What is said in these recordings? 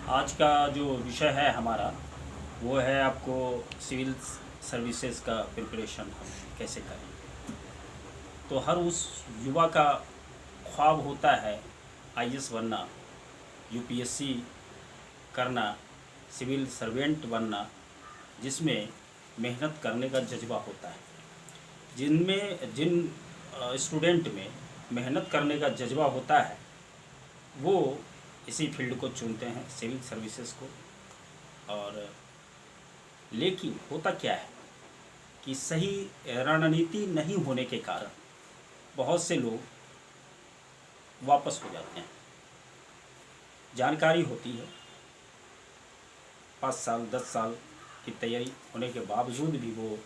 आज का जो विषय है हमारा वो है आपको सिविल सर्विसेज का प्रिपरेशन हम कैसे करें। तो हर उस युवा का ख्वाब होता है आईएएस बनना, यूपीएससी करना, सिविल सर्वेंट बनना, जिसमें मेहनत करने का जज्बा होता है। जिन स्टूडेंट में मेहनत करने का जज्बा होता है वो इसी फील्ड को चुनते हैं, सिविल सर्विसेज को। और लेकिन होता क्या है कि सही रणनीति नहीं होने के कारण बहुत से लोग वापस हो जाते हैं। जानकारी होती है, 5 साल 10 साल की तैयारी होने के बावजूद भी वो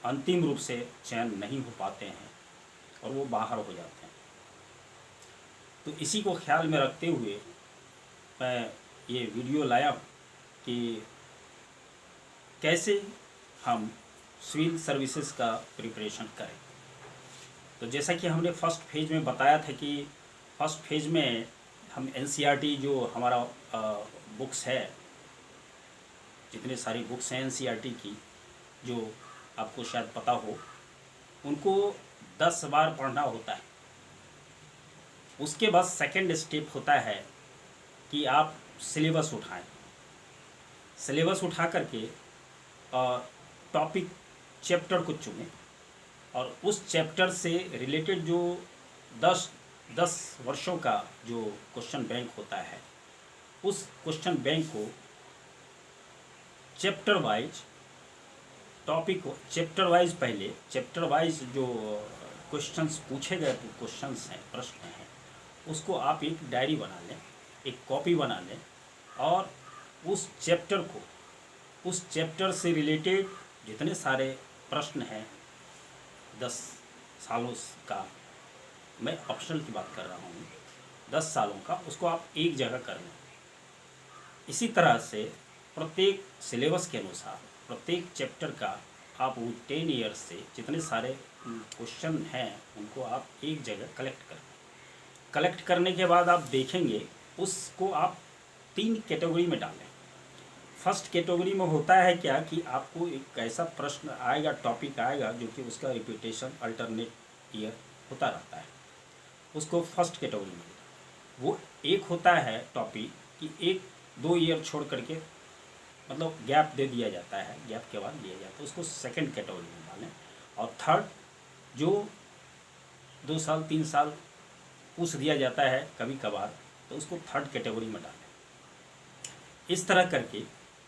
अंतिम रूप से चयन नहीं हो पाते हैं और वो बाहर हो जाते हैं। तो इसी को ख्याल में रखते हुए मैं ये वीडियो लाया कि कैसे हम सिविल सर्विसेज का प्रिपरेशन करें। तो जैसा कि हमने फर्स्ट फेज में बताया था कि फर्स्ट फेज में हम एनसीईआरटी जो हमारा बुक्स है, जितने सारी बुक्स हैं एनसीईआरटी की जो आपको शायद पता हो, उनको 10 बार पढ़ना होता है। उसके बाद सेकंड स्टेप होता है कि आप सिलेबस उठाएं। सिलेबस उठा करके टॉपिक चैप्टर को चुनें और उस चैप्टर से रिलेटेड जो 10 वर्षों का जो क्वेश्चन बैंक होता है, उस क्वेश्चन बैंक को chapter wise topic chapter wise पहले चैप्टर वाइज जो क्वेश्चंस पूछे गए क्वेश्चंस हैं, प्रश्न हैं, उसको आप एक डायरी बना लें, एक कॉपी बना लें और उस चैप्टर से रिलेटेड जितने सारे प्रश्न हैं 10 सालों का, मैं ऑप्शनल की बात कर रहा हूँ, 10 सालों का, उसको आप एक जगह कर लें। इसी तरह से प्रत्येक सिलेबस के अनुसार प्रत्येक चैप्टर का आप वो 10 ईयर्स से जितने सारे क्वेश्चन हैं उनको आप एक जगह कलेक्ट करें। कलेक्ट करने के बाद आप देखेंगे उसको आप 3 कैटेगरी में डालें। फर्स्ट कैटेगरी में होता है क्या कि आपको एक ऐसा प्रश्न आएगा, टॉपिक आएगा जो कि उसका रिपीटेशन अल्टरनेट ईयर होता रहता है, उसको फर्स्ट कैटेगरी में। वो एक होता है टॉपिक कि 1-2 ईयर छोड़ करके, मतलब गैप दे दिया जाता है, गैप के बाद दिया जाता है, उसको सेकंड कैटेगरी में डालें। और थर्ड जो 2 साल 3 साल पूछ दिया जाता है कभी कभार, तो उसको थर्ड कैटेगरी में डालें। इस तरह करके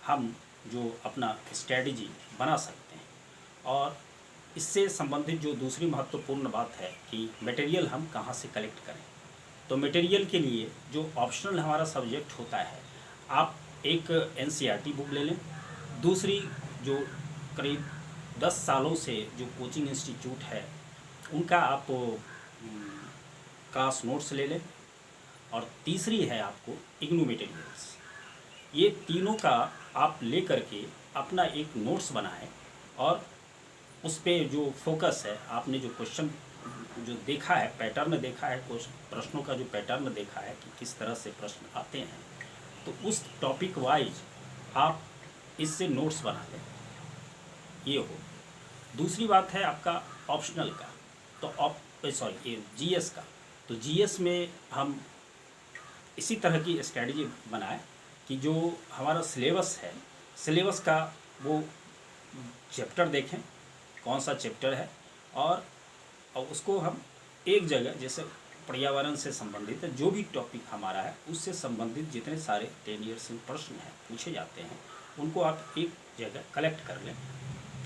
हम जो अपना स्ट्रेटजी बना सकते हैं। और इससे संबंधित जो दूसरी महत्वपूर्ण बात है कि मटेरियल हम कहाँ से कलेक्ट करें। तो मटेरियल के लिए जो ऑप्शनल हमारा सब्जेक्ट होता है, आप एक एनसीईआरटी बुक ले लें। दूसरी जो करीब 10 सालों से जो कोचिंग इंस्टीट्यूट है उनका आप क्लास नोट्स ले लें। और तीसरी है आपको इग्नू मटेरियल्स। ये तीनों का आप ले करके अपना एक नोट्स बनाएं और उस पर जो फोकस है, आपने जो क्वेश्चन जो देखा है, पैटर्न देखा है, कुछ प्रश्नों का जो पैटर्न देखा है कि किस तरह से प्रश्न आते हैं, तो उस टॉपिक वाइज आप इससे नोट्स बना लें। ये हो। दूसरी बात है आपका ऑप्शनल का, तो सॉरी ये जीएस का। तो जीएस में हम इसी तरह की स्ट्रेटजी बनाएं कि जो हमारा सिलेबस है, सिलेबस का वो चैप्टर देखें कौन सा चैप्टर है, और उसको हम एक जगह, जैसे पर्यावरण से संबंधित जो भी टॉपिक हमारा है उससे संबंधित जितने सारे 10 ईयर्स में प्रश्न हैं पूछे जाते हैं, उनको आप एक जगह कलेक्ट कर लें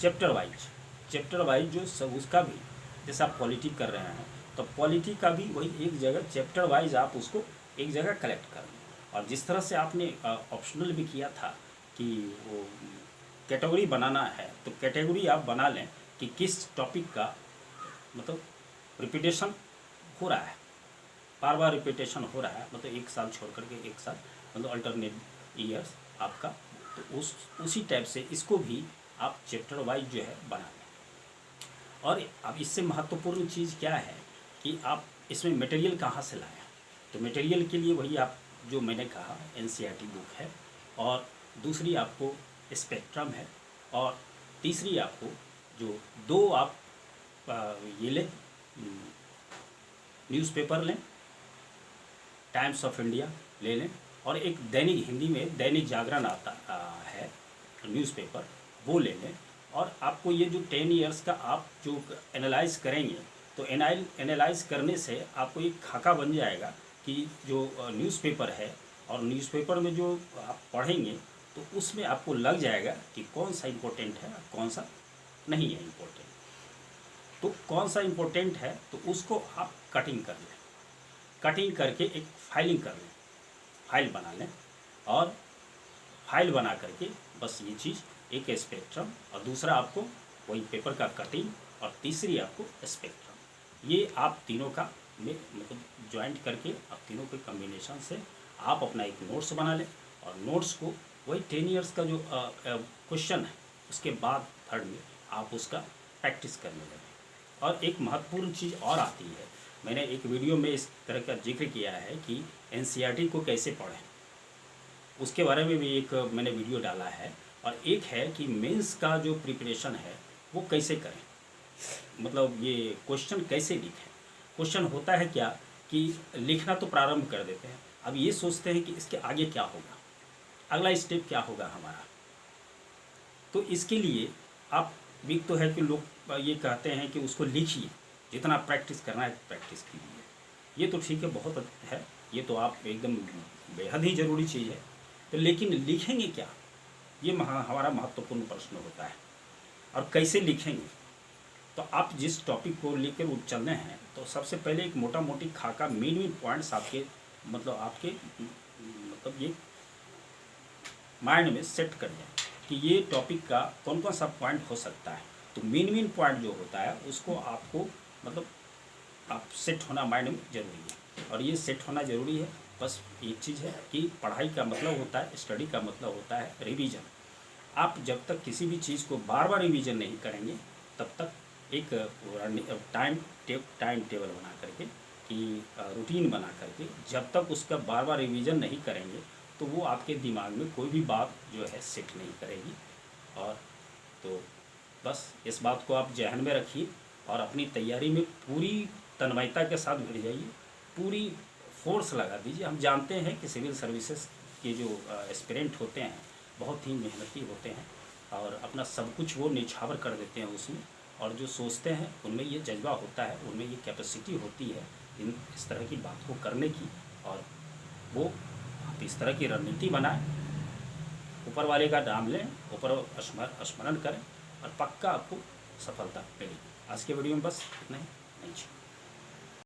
चैप्टर वाइज जो सब उसका भी, जैसे आप पॉलिटी कर रहे हैं तो पॉलिटी का भी वही एक जगह चैप्टर वाइज आप उसको एक जगह कलेक्ट कर लें। और जिस तरह से आपने ऑप्शनल भी किया था कि वो कैटेगरी बनाना है, तो कैटेगरी आप बना लें कि किस टॉपिक का मतलब रिपीटेशन हो रहा है, बार बार रिपीटेशन हो रहा है, मतलब 1 साल छोड़ करके 1 साल, मतलब अल्टरनेट ईयर्स आपका। तो उसी टाइप से इसको भी आप चैप्टर वाइज जो है बना लें। और अब इससे महत्वपूर्ण चीज़ क्या है कि आप इसमें मटेरियल कहाँ से लाएं। तो मटेरियल के लिए वही आप जो मैंने कहा एनसीईआरटी बुक है, और दूसरी आपको स्पेक्ट्रम है, और तीसरी आपको जो दो आप ये लें, न्यूज़पेपर लें, टाइम्स ऑफ इंडिया ले लें, और एक दैनिक हिंदी में दैनिक जागरण आता है न्यूज़पेपर, वो ले लें। और आपको ये जो 10 इयर्स का आप जो एनालाइज करेंगे, तो एनालाइज करने से आपको एक खाका बन जाएगा कि जो न्यूज़पेपर है और न्यूज़पेपर में जो आप पढ़ेंगे तो उसमें आपको लग जाएगा कि कौन सा इम्पोर्टेंट है और कौन सा नहीं है इम्पोर्टेंट। तो कौन सा इम्पोर्टेंट है तो उसको आप कटिंग कर लें, कटिंग करके एक फाइलिंग कर लें, फाइल बना लें, और फाइल बना करके बस ये चीज़, एक स्पेक्ट्रम और दूसरा आपको वही पेपर का कटिंग, और तीसरी आपको स्पेक्ट्रम, ये आप तीनों का में मतलब ज्वाइंट करके आप तीनों के कम्बिनेशन से आप अपना एक नोट्स बना लें, और नोट्स को वही 10 इयर्स का जो क्वेश्चन है उसके बाद थर्ड में आप उसका प्रैक्टिस करने लगें। और एक महत्वपूर्ण चीज़ और आती है, मैंने एक वीडियो में इस तरह का जिक्र किया है कि एनसीईआरटी को कैसे पढ़ें, उसके बारे में भी एक मैंने वीडियो डाला है। और एक है कि मेंस का जो प्रिपरेशन है वो कैसे करें, मतलब ये क्वेश्चन कैसे लिखें। क्वेश्चन होता है क्या कि लिखना तो प्रारंभ कर देते हैं, अब ये सोचते हैं कि इसके आगे क्या होगा, अगला स्टेप क्या होगा हमारा। तो इसके लिए आप भी तो है कि लोग ये कहते हैं कि उसको लिखिए, जितना प्रैक्टिस करना है प्रैक्टिस कीजिए। ये तो ठीक है, बहुत है, ये तो आप एकदम बेहद ही ज़रूरी चीज़ है। तो लेकिन लिखेंगे क्या, ये हमारा महत्वपूर्ण प्रश्न होता है। और कैसे लिखेंगे, तो आप जिस टॉपिक को लेकर वो चलने हैं, तो सबसे पहले एक मोटा मोटी खाका मेन पॉइंट्स आपके मतलब ये माइंड में सेट कर दें कि ये टॉपिक का कौन कौन सा पॉइंट हो सकता है। तो मेन पॉइंट जो होता है उसको आपको मतलब आप सेट होना माइंड में ज़रूरी है, और ये सेट होना ज़रूरी है। बस एक चीज़ है कि पढ़ाई का मतलब होता है, स्टडी का मतलब होता है रिवीजन। आप जब तक किसी भी चीज़ को बार बार रिवीजन नहीं करेंगे, तब तक एक टाइम टेबल बना करके कि रूटीन बना करके जब तक उसका बार बार रिवीजन नहीं करेंगे, तो वो आपके दिमाग में कोई भी बात जो है सेट नहीं करेगी। और तो बस इस बात को आप जहन में रखिए, और अपनी तैयारी में पूरी तन्मयता के साथ भिड़ जाइए, पूरी फोर्स लगा दीजिए। हम जानते हैं कि सिविल सर्विसेज के जो एस्पिरेंट होते हैं बहुत ही मेहनती होते हैं, और अपना सब कुछ वो निछावर कर देते हैं उसमें, और जो सोचते हैं उनमें ये जज्बा होता है, उनमें ये कैपेसिटी होती है इस तरह की बात को करने की, और वो आप इस तरह की रणनीति बनाएं, ऊपर वाले का नाम लें, ऊपर स्मरण करें, और पक्का आपको सफलता मिलेगी। आज के वीडियो में बस इतना ही।